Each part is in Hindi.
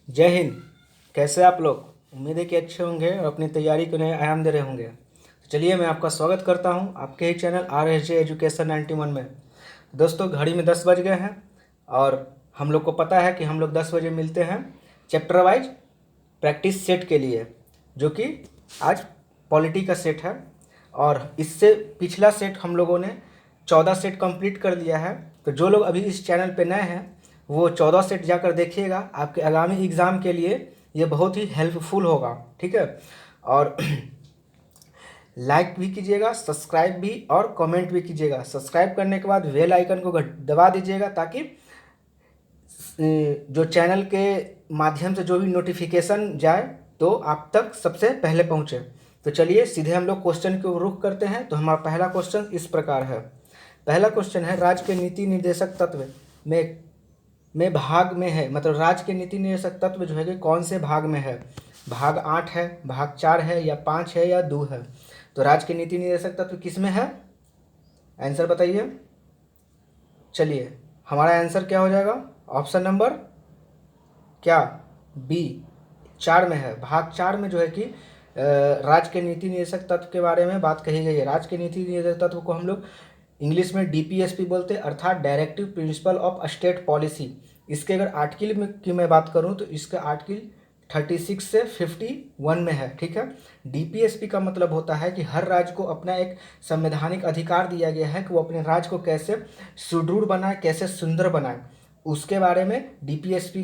जय हिंद। कैसे आप लोग? उम्मीद है कि अच्छे होंगे और अपनी तैयारी को नए आयाम दे रहे होंगे। तो चलिए मैं आपका स्वागत करता हूं आपके ही चैनल RSJ एजुकेशन 91 में। दोस्तों घड़ी में 10 बज गए हैं और हम लोग को पता है कि हम लोग 10 बजे मिलते हैं चैप्टर वाइज प्रैक्टिस सेट के लिए, जो कि आज पॉलिटी का सेट है। और इससे पिछला सेट हम लोगों ने 14 सेट कंप्लीट कर लिया है। तो जो लोग अभी इस चैनल पे नए हैं वो 14 सेट जाकर देखिएगा, आपके आगामी एग्ज़ाम के लिए ये बहुत ही हेल्पफुल होगा। ठीक है, और लाइक भी कीजिएगा, सब्सक्राइब भी और कमेंट भी कीजिएगा। सब्सक्राइब करने के बाद बेल आइकन को दबा दीजिएगा ताकि जो चैनल के माध्यम से जो भी नोटिफिकेशन जाए तो आप तक सबसे पहले पहुँचे। तो चलिए सीधे हम लोग क्वेश्चन को रुख करते हैं। तो हमारा पहला क्वेश्चन इस प्रकार है। पहला क्वेश्चन है, राज्य के नीति निर्देशक तत्व में भाग में है, मतलब राज्य के नीति निर्देशक तत्व जो है कि कौन से भाग में है? भाग 8 है, भाग 4 है, या 5 है, या 2 है? तो राज्य के नीति निर्देशक तत्व किस में है? आंसर बताइए। चलिए हमारा आंसर क्या हो जाएगा? ऑप्शन नंबर क्या? बी, 4 में है। भाग 4 में जो है कि राज्य के नीति निर्देशक तत्व के बारे में बात कही गई है। राज्य के नीति निर्देशक तत्व को हम लोग इंग्लिश में DPSP बोलते हैं, अर्थात directive principle of state policy. इसके अगर आर्टिकल में की मैं बात करूं तो इसका आर्टिकल 36 से 51 में है। ठीक है, DPSP का मतलब होता है कि हर राज्य को अपना एक संवैधानिक अधिकार दिया गया है कि वो अपने राज्य को कैसे सुदृढ़ बनाए, कैसे सुंदर बनाए। उसके बारे में DPSP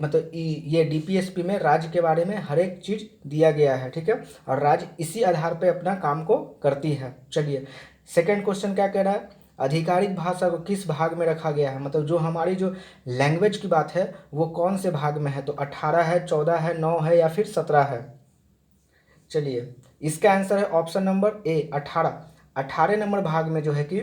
मतलब ये DPSP में राज्य के बारे में हर एक चीज़ दिया गया है। ठीक है, और राज्य इसी आधार पर अपना काम को करती है। चलिए सेकंड क्वेश्चन क्या कह रहा है? आधिकारिक भाषा को किस भाग में रखा गया है, मतलब जो हमारी जो लैंग्वेज की बात है वो कौन से भाग में है? तो 18 है, 14 है, 9 है, या फिर 17 है? चलिए इसका आंसर है ऑप्शन नंबर ए, 18। 18 नंबर भाग में जो है कि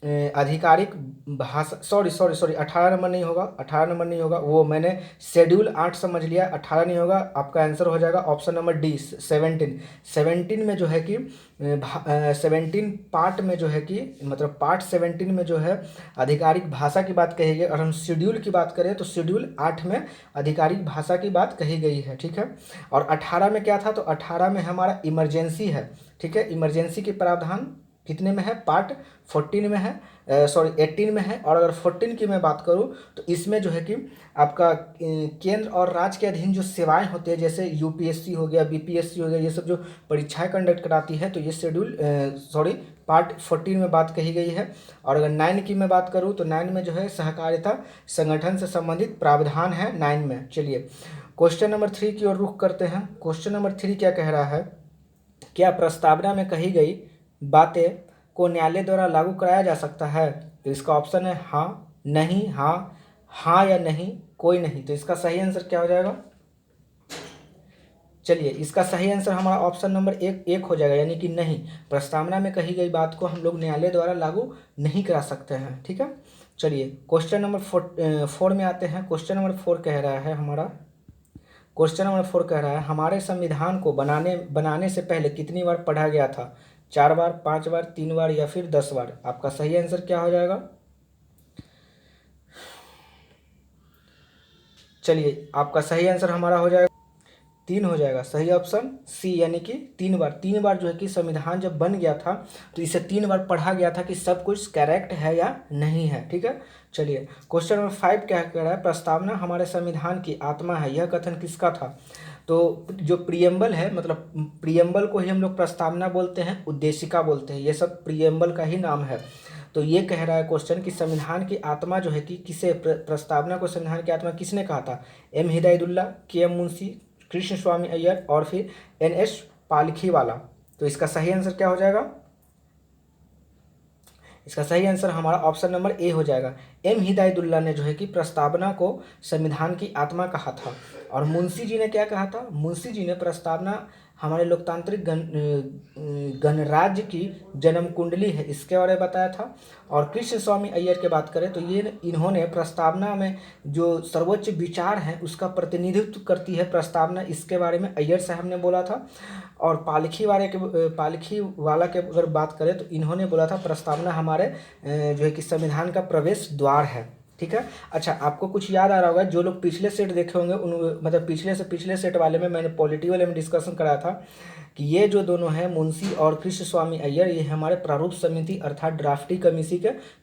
आधिकारिक भाषा, सॉरी 18 नंबर नहीं होगा, 18 नंबर नहीं होगा, वो मैंने शेड्यूल 8 समझ लिया। 18 नहीं होगा, आपका आंसर हो जाएगा ऑप्शन नंबर डी, 17। 17 में जो है कि 17 पार्ट में जो है कि मतलब पार्ट 17 में जो है आधिकारिक भाषा की बात कही गई। और हम शेड्यूल की बात करें तो शेड्यूल 8 में आधिकारिक भाषा की बात कही गई है। ठीक है, और 18 में क्या था? तो 18 में हमारा इमरजेंसी है। ठीक है, इमरजेंसी के प्रावधान कितने में है? पार्ट 14 में है, सॉरी 18 में है। और अगर 14 की मैं बात करूं तो इसमें जो है कि आपका केंद्र और राज्य के अधीन जो सेवाएं होती है, जैसे UPSC हो गया, BPSC हो गया, ये सब जो परीक्षाएं कंडक्ट कराती है, तो ये शेड्यूल सॉरी पार्ट 14 में बात कही गई है। और अगर 9 की मैं बात करूँ तो 9 में जो है सहकारिता संगठन से संबंधित प्रावधान है 9 में। चलिए क्वेश्चन नंबर 3 की ओर रुख करते हैं। क्वेश्चन नंबर 3 क्या कह रहा है? क्या प्रस्तावना में कही गई बातें को न्यायालय द्वारा लागू कराया जा सकता है? तो इसका ऑप्शन है हाँ, नहीं, हाँ, हाँ या नहीं, कोई नहीं। तो इसका सही आंसर क्या हो जाएगा? चलिए इसका सही आंसर हमारा ऑप्शन नंबर एक हो जाएगा, यानी कि नहीं, प्रस्तावना में कही गई बात को हम लोग न्यायालय द्वारा लागू नहीं करा सकते हैं। ठीक है, चलिए क्वेश्चन नंबर 4 में आते हैं। क्वेश्चन नंबर 4 कह रहा है हमारा, क्वेश्चन नंबर 4 कह रहा है हमारे संविधान को बनाने से पहले कितनी बार पढ़ा गया था? 4 बार, 5 बार, 3 बार, या फिर 10 बार? आपका सही आंसर क्या हो जाएगा? चलिए आपका सही आंसर हमारा हो जाएगा 3 हो जाएगा। सही ऑप्शन सी, यानी कि 3 बार। 3 बार जो है कि संविधान जब बन गया था तो इसे 3 बार पढ़ा गया था कि सब कुछ करेक्ट है या नहीं है। ठीक है, चलिए क्वेश्चन नंबर 5 क्या कह रहा है? प्रस्तावना हमारे संविधान की आत्मा है, यह कथन किसका था? तो जो प्रियम्बल है, मतलब प्रियम्बल को ही हम लोग प्रस्तावना बोलते हैं, उद्देशिका बोलते हैं, ये सब प्रियम्बल का ही नाम है। तो ये कह रहा है क्वेश्चन कि संविधान की आत्मा जो है कि किसे, प्रस्तावना को संविधान की आत्मा किसने कहा था? M हिदायतुल्ला, KM मुंशी, कृष्ण स्वामी अय्यर, और फिर NS पालखीवाला। तो इसका सही आंसर क्या हो जाएगा? इसका सही आंसर हमारा ऑप्शन नंबर ए हो जाएगा। M हिदायतुल्ला ने जो है कि प्रस्तावना को संविधान की आत्मा कहा था। और मुंशी जी ने क्या कहा था? मुंशी जी ने प्रस्तावना हमारे लोकतांत्रिक गणराज्य की जन्म कुंडली है, इसके बारे में बताया था। और कृष्ण स्वामी अय्यर की बात करें तो ये इन्होंने प्रस्तावना में जो सर्वोच्च विचार है उसका प्रतिनिधित्व करती है प्रस्तावना, इसके बारे में अय्यर साहब ने बोला था। और पालखी वाला के अगर बात करें तो इन्होंने बोला था प्रस्तावना हमारे जो है कि संविधान का प्रवेश द्वार है। ठीक है। अच्छा, आपको कुछ याद आ रहा होगा, जो लोग पिछले सेट देखे होंगे उन मतलब पिछले से पिछले सेट वाले में मैंने पॉलिटी वाले में डिस्कशन कराया था कि ये जो दोनों हैं मुंशी और कृष्ण स्वामी अय्यर, ये हमारे प्रारूप समिति अर्थात ड्राफ्टिंग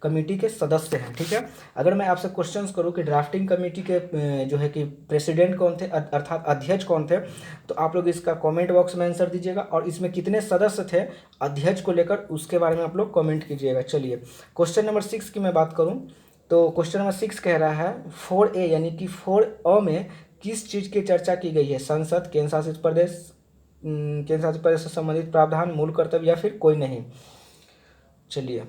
कमेटी के सदस्य हैं। ठीक है। अगर मैं आपसे क्वेश्चंस करूं कि ड्राफ्टिंग कमेटी के जो है कि प्रेसिडेंट कौन थे अर्थात अध्यक्ष कौन थे, तो आप लोग इसका कमेंट बॉक्स में आंसर दीजिएगा, और इसमें कितने सदस्य थे अध्यक्ष को लेकर उसके बारे में आप लोग कमेंट कीजिएगा। चलिए क्वेश्चन नंबर 6 की मैं बात करूँ तो क्वेश्चन नंबर 6 कह रहा है 4A यानी कि 4A में किस चीज़ की चर्चा की गई है? संसद, केंद्र शासित प्रदेश, केंद्र शासित प्रदेश से संबंधित प्रावधान, मूल कर्तव्य या फिर कोई नहीं। चलिए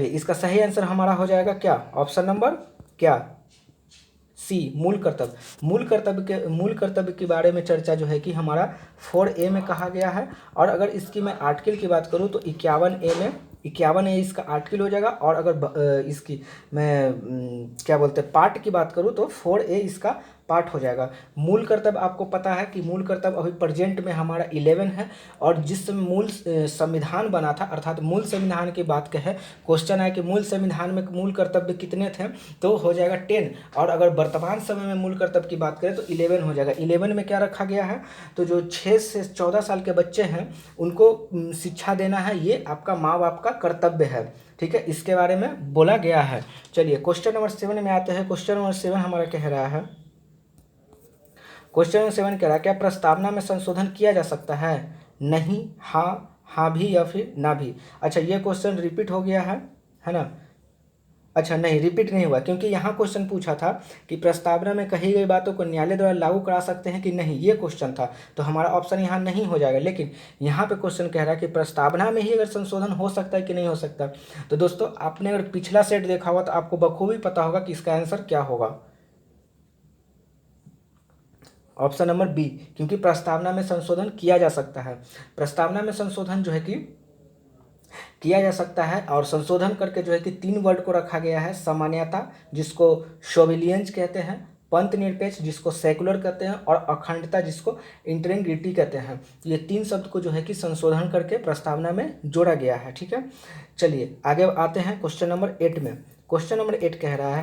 इसका सही आंसर हमारा हो जाएगा क्या? ऑप्शन नंबर क्या? सी, मूल कर्तव्य। मूल कर्तव्य के बारे में चर्चा जो है कि हमारा 4A में कहा गया है। और अगर इसकी मैं आर्टिकल की बात करूँ तो 51A में 51A इसका आर्टिकल हो जाएगा। और अगर इसकी मैं क्या बोलते हैं पार्ट की बात करूँ तो 4A इसका पार्ट हो जाएगा। मूल कर्तव्य आपको पता है कि मूल कर्तव्य अभी प्रेजेंट में हमारा 11 है, और जिस समय मूल संविधान बना था अर्थात मूल संविधान की बात कहे, क्वेश्चन है कि मूल संविधान में मूल कर्तव्य कितने थे, तो हो जाएगा 10। और अगर वर्तमान समय में मूल कर्तव्य की बात करें तो 11 हो जाएगा। 11 में क्या रखा गया है, तो जो 6 से 14 साल के बच्चे हैं उनको शिक्षा देना है, ये आपका माँ बाप का कर्तव्य है। ठीक है, इसके बारे में बोला गया है। चलिए क्वेश्चन नंबर 7 में आते हैं। क्वेश्चन नंबर 7 हमारा कह रहा है, क्वेश्चन नंबर 7 कह रहा है क्या प्रस्तावना में संशोधन किया जा सकता है? नहीं, हाँ भी या फिर ना भी। अच्छा, ये क्वेश्चन रिपीट हो गया है ना? अच्छा, नहीं रिपीट नहीं हुआ, क्योंकि यहाँ क्वेश्चन पूछा था कि प्रस्तावना में कही गई बातों को न्यायालय द्वारा लागू करा सकते हैं कि नहीं, ये क्वेश्चन था, तो हमारा ऑप्शन यहाँ नहीं हो जाएगा। लेकिन यहाँ पे क्वेश्चन कह रहा है कि प्रस्तावना में ही अगर संशोधन हो सकता है कि नहीं हो सकता। तो दोस्तों, आपने अगर पिछला सेट देखा हुआ तो आपको बखूबी पता होगा कि इसका आंसर क्या होगा। ऑप्शन नंबर बी, क्योंकि प्रस्तावना में संशोधन किया जा सकता है। प्रस्तावना में संशोधन जो है कि किया जा सकता है, और संशोधन करके जो है कि 3 वर्ड को रखा गया है। सामान्यता, जिसको सोविलियंस कहते हैं, पंथ निरपेक्ष, जिसको सेकुलर कहते हैं, और अखंडता, जिसको इंटेग्रिटी कहते हैं। ये 3 शब्द को जो है कि संशोधन करके प्रस्तावना में जोड़ा गया है। ठीक है, चलिए आगे आते हैं क्वेश्चन नंबर 8 में। क्वेश्चन नंबर 8 कह रहा है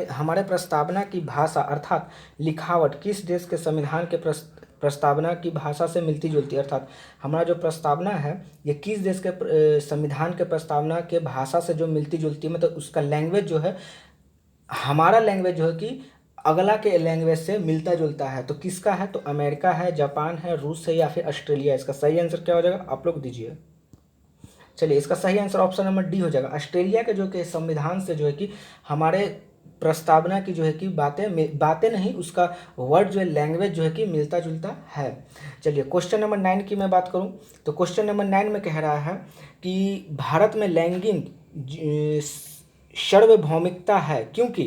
हमारे प्रस्तावना की भाषा अर्थात लिखावट किस देश के संविधान के प्रस्तावना की भाषा से मिलती जुलती है? अर्थात हमारा जो प्रस्तावना है ये किस देश के संविधान के प्रस्तावना के भाषा से जो मिलती जुलती है, मतलब उसका लैंग्वेज जो है, हमारा लैंग्वेज जो है कि अगला के लैंग्वेज से मिलता जुलता है। तो किसका है? तो अमेरिका है, जापान है, रूस है, या फिर ऑस्ट्रेलिया। इसका सही आंसर क्या हो जाएगा, आप लोग दीजिए। चलिए, इसका सही आंसर ऑप्शन नंबर डी हो जाएगा। ऑस्ट्रेलिया के जो कि संविधान से जो है कि हमारे प्रस्तावना की जो है कि बातें नहीं, उसका वर्ड जो है, लैंग्वेज जो है कि मिलता जुलता है। चलिए क्वेश्चन नंबर 9 की मैं बात करूं तो क्वेश्चन नंबर 9 में कह रहा है कि भारत में लैंगिक सार्वभौमिकता है क्योंकि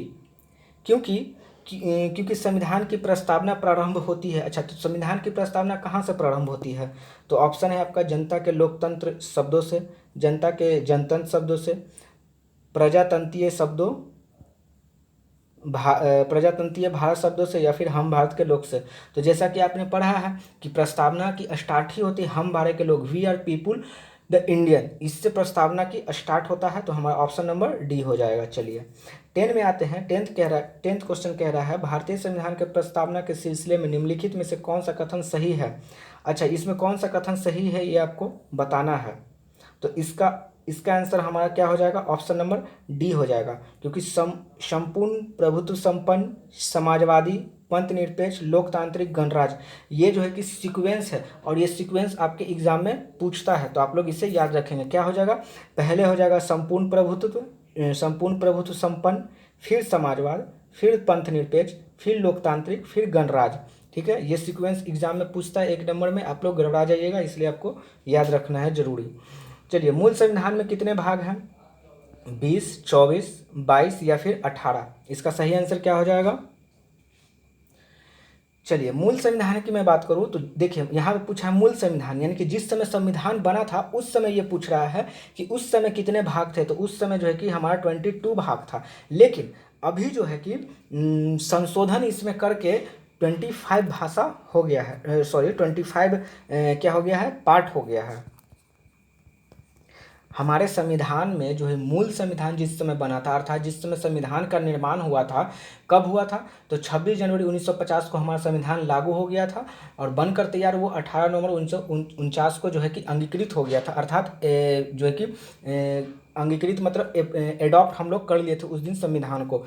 क्योंकि क्योंकि संविधान की प्रस्तावना प्रारंभ होती है। अच्छा, तो संविधान की प्रस्तावना कहाँ से प्रारंभ होती है? तो ऑप्शन है आपका जनता के लोकतंत्र शब्दों से, जनता के जनतंत्र शब्दों से, प्रजातंत्रीय शब्दों प्रजातंत्रीय भारत शब्दों से, या फिर हम भारत के लोग से। तो जैसा कि आपने पढ़ा है कि प्रस्तावना की स्टार्ट ही होती है हम भारत के लोग, we are people the Indian, इससे प्रस्तावना की स्टार्ट होता है। तो हमारा ऑप्शन नंबर डी हो जाएगा। चलिए 10 में आते हैं। 10th क्वेश्चन कह रहा है भारतीय संविधान के प्रस्तावना के सिलसिले में निम्नलिखित में से कौन सा कथन सही है? अच्छा, इसमें कौन सा कथन सही है ये आपको बताना है। तो इसका आंसर हमारा क्या हो जाएगा? ऑप्शन नंबर डी हो जाएगा, क्योंकि संपूर्ण प्रभुत्व संपन्न समाजवादी पंथ निरपेक्ष लोकतांत्रिक गणराज्य, ये जो है कि सीक्वेंस है, और ये सीक्वेंस आपके एग्जाम में पूछता है, तो आप लोग इसे याद रखेंगे। क्या हो जाएगा? पहले हो जाएगा संपूर्ण प्रभुत्व संपन्न, फिर समाजवाद, फिर पंथ निरपेक्ष, फिर लोकतांत्रिक, फिर गणराज्य। ठीक है, ये सीक्वेंस एग्जाम में पूछता है 1 नंबर में, आप लोग गड़बड़ा जाइएगा, इसलिए आपको याद रखना है जरूरी। चलिए, मूल संविधान में कितने भाग हैं? 20, 24, 22 या फिर 18। इसका सही आंसर क्या हो जाएगा? चलिए, मूल संविधान की मैं बात करूं तो देखिए यहाँ पे पूछा है मूल संविधान, यानी कि जिस समय संविधान बना था उस समय ये पूछ रहा है कि उस समय कितने भाग थे। तो उस समय जो है कि हमारा 22 भाग था, लेकिन अभी जो है कि संशोधन इसमें करके 25 भाषा हो गया है, सॉरी 25 क्या हो गया है, पार्ट हो गया है। हमारे संविधान में जो है मूल संविधान जिस समय बना था, अर्थात जिस समय संविधान का निर्माण हुआ था, कब हुआ था? तो 26 जनवरी 1950 को हमारा संविधान लागू हो गया था और बनकर तैयार वो 18 नवंबर 1949 को जो है कि अंगीकृत हो गया था, अर्थात जो है कि अंगीकृत मतलब एडॉप्ट हम लोग कर लिए थे उस दिन संविधान को।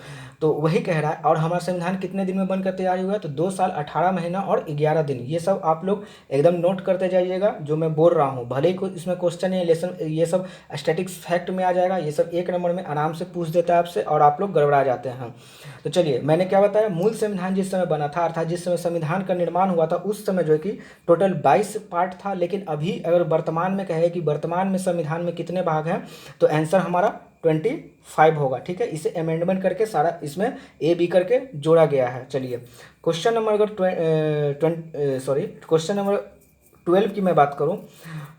तो वही कह रहा है। और हमारा संविधान कितने दिन में बनकर तैयार हुआ? तो 2 साल 18 महीना और 11 दिन। ये सब आप लोग एकदम नोट करते जाइएगा जो मैं बोल रहा हूँ। भले ही इसमें क्वेश्चन या लेसन ये सब स्टैटिक्स फैक्ट में आ जाएगा, ये सब 1 नंबर में आराम से पूछ देता है आपसे और आप लोग गड़बड़ा जाते हैं। तो चलिए, मैंने क्या बताया, मूल संविधान जिस समय बना था, अर्थात जिस समय संविधान का निर्माण हुआ था, उस समय जो है कि टोटल 22 पार्ट था। लेकिन अभी अगर वर्तमान में कहे कि वर्तमान में संविधान में कितने भाग हैं, तो आंसर हमारा 25 होगा। ठीक है, इसे अमेंडमेंट करके सारा इसमें A B करके जोड़ा गया है। चलिए, क्वेश्चन नंबर अगर क्वेश्चन नंबर 12 की मैं बात करूं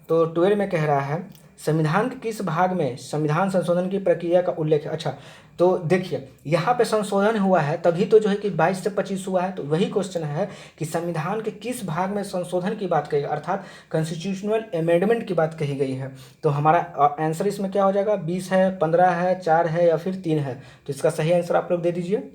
तो 12 में कह रहा है संविधान के किस भाग में संविधान संशोधन की प्रक्रिया का उल्लेख है? अच्छा, तो देखिए यहाँ पे संशोधन हुआ है तभी तो जो है कि 22 से 25 हुआ है। तो वही क्वेश्चन है कि संविधान के किस भाग में संशोधन की बात कही, अर्थात कॉन्स्टिट्यूशनल अमेंडमेंट की बात कही गई है। तो हमारा आंसर इसमें क्या हो जाएगा? 20 है, 15 है, 4 है या फिर 3 है? तो इसका सही आंसर आप लोग दे दीजिए।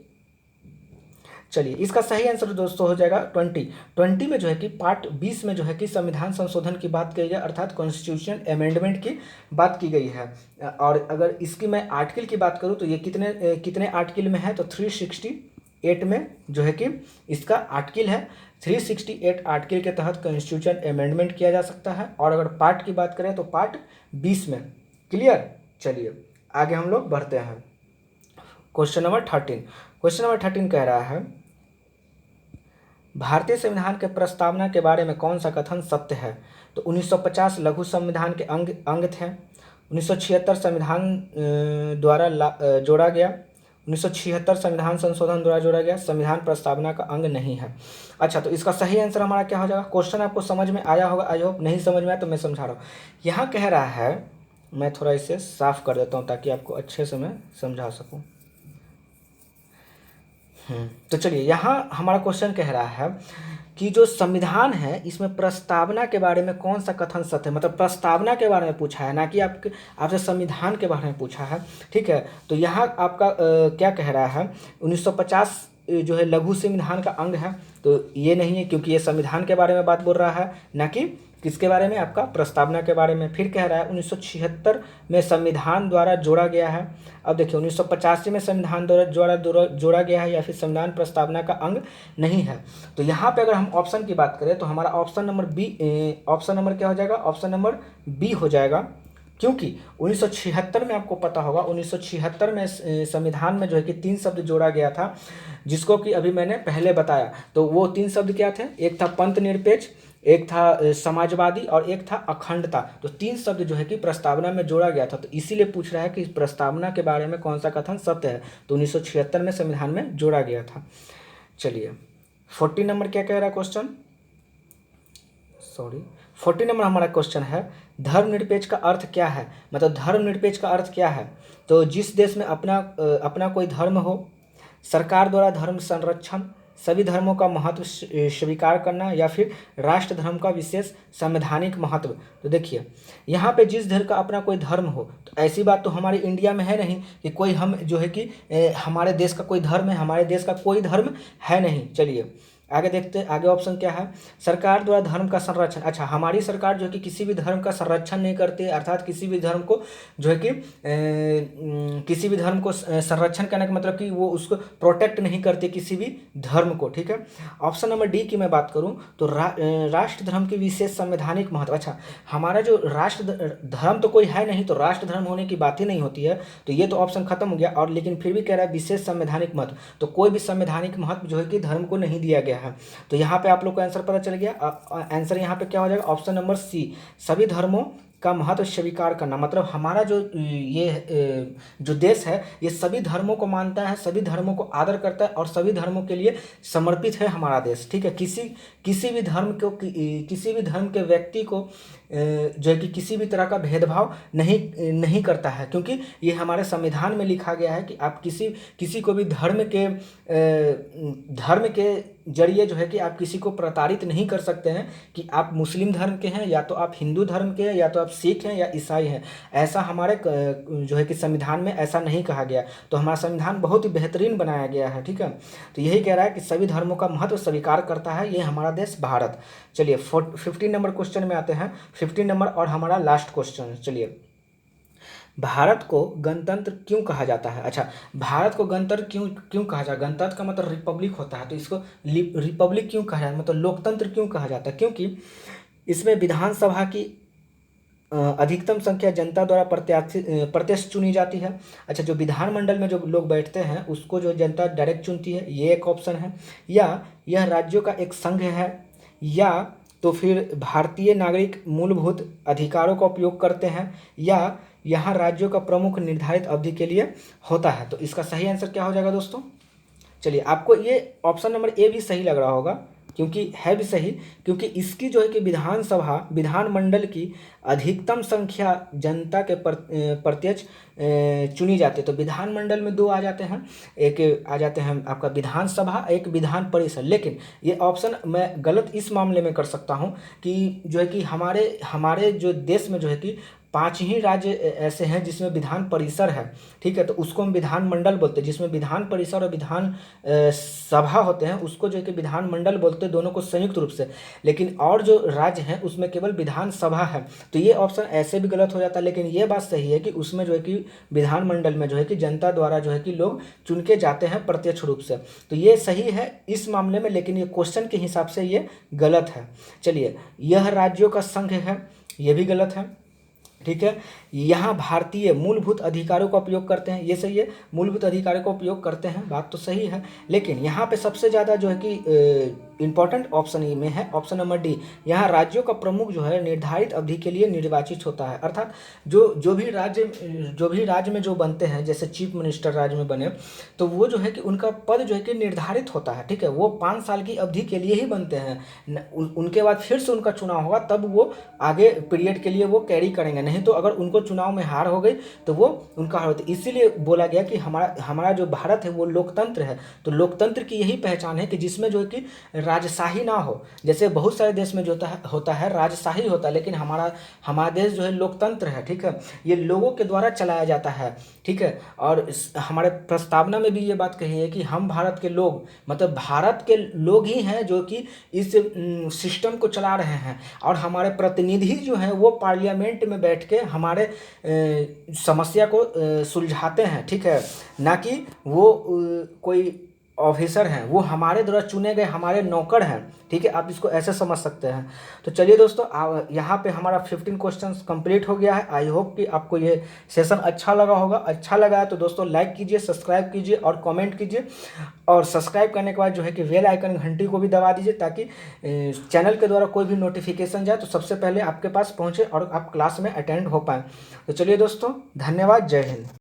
चलिए, इसका सही आंसर दोस्तों हो जाएगा 20 में जो है कि पार्ट 20 में जो है कि संविधान संशोधन की बात की गई है, अर्थात कॉन्स्टिट्यूशन अमेंडमेंट की बात की गई है। और अगर इसकी मैं आर्टिकल की बात करूं तो ये कितने आर्टिकल में है? तो 368 में जो है कि इसका आर्टिकल है। 368 आर्टिकल के तहत कॉन्स्टिट्यूशन अमेंडमेंट किया जा सकता है। और अगर पार्ट की बात करें तो पार्ट 20 में। क्लियर? चलिए आगे हम लोग बढ़ते हैं। क्वेश्चन नंबर 13 कह रहा है भारतीय संविधान के प्रस्तावना के बारे में कौन सा कथन सत्य है? तो 1950 लघु संविधान के अंग थे। 1976 संविधान द्वारा जोड़ा गया। 1976 संविधान संशोधन द्वारा जोड़ा गया। संविधान प्रस्तावना का अंग नहीं है। अच्छा, तो इसका सही आंसर हमारा क्या हो जाएगा? क्वेश्चन आपको समझ में आया होगा, आई होप। नहीं समझ में आया तो मैं समझा रहा हूँ। यहाँ कह रहा है, मैं थोड़ा इसे साफ कर देता हूँ ताकि आपको अच्छे से मैं समझा सकूँ। तो चलिए, यहाँ हमारा क्वेश्चन कह रहा है कि जो संविधान है इसमें प्रस्तावना के बारे में कौन सा कथन सत्य है। मतलब प्रस्तावना के बारे में पूछा है, ना कि आपसे संविधान के बारे में पूछा है। ठीक है, तो यहाँ आपका क्या कह रहा है? 1950 जो है लघु संविधान का अंग है, तो ये नहीं है, क्योंकि ये संविधान के बारे में बात बोल रहा है, ना कि किसके बारे में? आपका प्रस्तावना के बारे में। फिर कह रहा है 1976 में संविधान द्वारा जोड़ा गया है। अब देखिए 1985 में संविधान द्वारा जोड़ा गया है या फिर संविधान प्रस्तावना का अंग नहीं है। तो यहाँ पे अगर हम ऑप्शन की बात करें तो हमारा ऑप्शन नंबर क्या हो जाएगा? ऑप्शन नंबर B हो जाएगा। क्योंकि 1976 में आपको पता होगा 1976 में संविधान में जो है कि 3 शब्द जोड़ा गया था, जिसको कि अभी मैंने पहले बताया। तो वो 3 शब्द क्या थे? एक था पंथ निरपेक्ष, एक था समाजवादी और एक था अखंडता। तो 3 शब्द जो है कि प्रस्तावना में जोड़ा गया था। तो इसीलिए पूछ रहा है कि प्रस्तावना के बारे में कौन सा कथन सत्य है। तो 1976 में संविधान में जोड़ा गया था। चलिए, 40 नंबर क्या कह रहा है क्वेश्चन? 40 नंबर हमारा क्वेश्चन है धर्मनिरपेक्ष का अर्थ क्या है? मतलब धर्मनिरपेक्ष का अर्थ क्या है? तो जिस देश में अपना कोई धर्म हो, सरकार द्वारा धर्म संरक्षण, सभी धर्मों का महत्व स्वीकार करना, या फिर राष्ट्र धर्म का विशेष संवैधानिक महत्व। तो देखिए यहाँ पे जिस धर्म का अपना कोई धर्म हो, तो ऐसी बात तो हमारे इंडिया में है नहीं कि कोई हम जो है कि हमारे देश का कोई धर्म है। हमारे देश का कोई धर्म है नहीं। चलिए आगे देखते हैं, आगे ऑप्शन क्या है? सरकार द्वारा धर्म का संरक्षण। अच्छा, हमारी सरकार जो है कि किसी भी धर्म का संरक्षण नहीं करती है, अर्थात किसी भी धर्म को जो है कि किसी भी धर्म को संरक्षण करने का मतलब कि वो उसको प्रोटेक्ट नहीं करती किसी भी धर्म को। ठीक है, ऑप्शन नंबर D की मैं बात करूं तो राष्ट्र धर्म की विशेष संवैधानिक महत्व। अच्छा, हमारा जो राष्ट्र धर्म तो कोई है नहीं, तो राष्ट्र धर्म होने की बात ही नहीं होती है। तो ये तो ऑप्शन खत्म हो गया। और लेकिन फिर भी कह रहा है विशेष संवैधानिक महत्व, तो कोई भी संवैधानिक महत्व जो है कि धर्म को नहीं दिया गया है। तो यहाँ पे आप लोग को आंसर पता चल गया। आंसर यहाँ पे क्या हो जाएगा? ऑप्शन नंबर C, सभी धर्मों का महत्व स्वीकार करना। मतलब हमारा जो जो देश है ये सभी धर्मों को मानता है, सभी धर्मों को आदर करता है और सभी धर्मों के लिए समर्पित है हमारा देश। ठीक है, किसी भी धर्म के व्यक्ति को जो है कि किसी भी तरह का भेदभाव नहीं करता है, क्योंकि ये हमारे संविधान में लिखा गया है कि आप किसी को भी धर्म के जरिए जो है कि आप किसी को प्रताड़ित नहीं कर सकते हैं कि आप मुस्लिम धर्म के हैं या तो आप हिंदू धर्म के हैं या तो आप सिख हैं या ईसाई हैं। ऐसा हमारे जो है कि संविधान में ऐसा नहीं कहा गया। तो हमारा संविधान बहुत ही बेहतरीन बनाया गया है, ठीक है। तो यही कह रहा है कि सभी धर्मों का महत्व स्वीकार करता है ये हमारा देश भारत। चलिए 15 नंबर क्वेश्चन में आते हैं। 15 नंबर और हमारा लास्ट क्वेश्चन। चलिए, भारत को गणतंत्र क्यों कहा जाता है? अच्छा, भारत को गणतंत्र क्यों कहा जाता है? गणतंत्र का मतलब रिपब्लिक होता है, तो इसको रिपब्लिक क्यों कहा जाता है, मतलब लोकतंत्र क्यों कहा जाता है? क्योंकि इसमें विधानसभा की अधिकतम संख्या जनता द्वारा प्रत्यक्ष चुनी जाती है। अच्छा, जो विधानमंडल में जो लोग बैठते हैं उसको जो जनता डायरेक्ट चुनती है, ये एक ऑप्शन है। या यह राज्यों का एक संघ है, या तो फिर भारतीय नागरिक मूलभूत अधिकारों का उपयोग करते हैं, या यहाँ राज्यों का प्रमुख निर्धारित अवधि के लिए होता है। तो इसका सही आंसर क्या हो जाएगा दोस्तों? चलिए, आपको ये ऑप्शन नंबर ए भी सही लग रहा होगा, क्योंकि है भी सही, क्योंकि इसकी जो है कि विधानमंडल की अधिकतम संख्या जनता के प्रत्यक्ष चुनी जाती है। तो विधानमंडल में दो आ जाते हैं, एक आ जाते हैं आपका विधानसभा, एक विधान परिषद। लेकिन ये ऑप्शन मैं गलत इस मामले में कर सकता हूँ कि जो है कि हमारे जो देश में जो है कि 5 ही राज्य ऐसे हैं जिसमें विधान परिसर है, ठीक है। तो उसको हम विधानमंडल बोलते हैं। जिसमें विधान परिसर और विधान सभा होते हैं उसको जो है कि विधानमंडल बोलते हैं, दोनों को संयुक्त रूप से। लेकिन और जो राज्य हैं उसमें केवल विधानसभा है। तो ये ऑप्शन ऐसे भी गलत हो जाता है, लेकिन ये बात सही है कि उसमें जो है कि विधानमंडल में जो है कि जनता द्वारा जो है कि लोग चुन के जाते हैं प्रत्यक्ष रूप से। तो ये सही है इस मामले में, लेकिन ये क्वेश्चन के हिसाब से ये गलत है। चलिए, यह राज्यों का संघ है, ये भी गलत है, ठीक है। यहाँ भारतीय मूलभूत अधिकारों का उपयोग करते हैं, ये सही है, मूलभूत अधिकारों का उपयोग करते हैं, बात तो सही है। लेकिन यहाँ पे सबसे ज़्यादा जो है कि इंपॉर्टेंट ऑप्शन में है ऑप्शन नंबर डी। यहाँ राज्यों का प्रमुख जो है निर्धारित अवधि के लिए निर्वाचित होता है। अर्थात जो भी राज्य में जो बनते हैं, जैसे चीफ मिनिस्टर राज्य में बने, तो वो जो है कि उनका पद जो है कि निर्धारित होता है, ठीक है। वो 5 साल की अवधि के लिए ही बनते हैं। उनके बाद फिर से उनका चुनाव होगा, तब वो आगे पीरियड के लिए वो कैरी करेंगे। नहीं तो अगर उनको चुनाव में हार हो गई तो वो उनका हार होता है। इसीलिए बोला गया कि हमारा जो भारत है वो लोकतंत्र है। तो लोकतंत्र की यही पहचान है कि जिसमें जो है कि राजशाही ना हो। जैसे बहुत सारे देश में जो होता है राजशाही होता है, लेकिन हमारा देश जो है लोकतंत्र है, ठीक है। ये लोगों के द्वारा चलाया जाता है, ठीक है। और हमारे प्रस्तावना में भी ये बात कही है कि हम भारत के लोग, मतलब भारत के लोग ही हैं जो कि इस सिस्टम को चला रहे हैं। और हमारे प्रतिनिधि जो हैं वो पार्लियामेंट में बैठ के हमारे समस्या को सुलझाते हैं, ठीक है। ना कि वो कोई ऑफिसर हैं, वो हमारे द्वारा चुने गए हमारे नौकर हैं, ठीक है। आप इसको ऐसे समझ सकते हैं। तो चलिए दोस्तों, यहाँ पे हमारा 15 क्वेश्चंस कंप्लीट हो गया है। आई होप कि आपको ये सेशन अच्छा लगा होगा। अच्छा लगा है तो दोस्तों लाइक कीजिए, सब्सक्राइब कीजिए और कमेंट कीजिए। और सब्सक्राइब करने के बाद जो है कि बेल आइकन घंटी को भी दबा दीजिए, ताकि चैनल के द्वारा कोई भी नोटिफिकेशन जाए तो सबसे पहले आपके पास पहुँचे और आप क्लास में अटेंड हो पाएँ। तो चलिए दोस्तों, धन्यवाद, जय हिंद।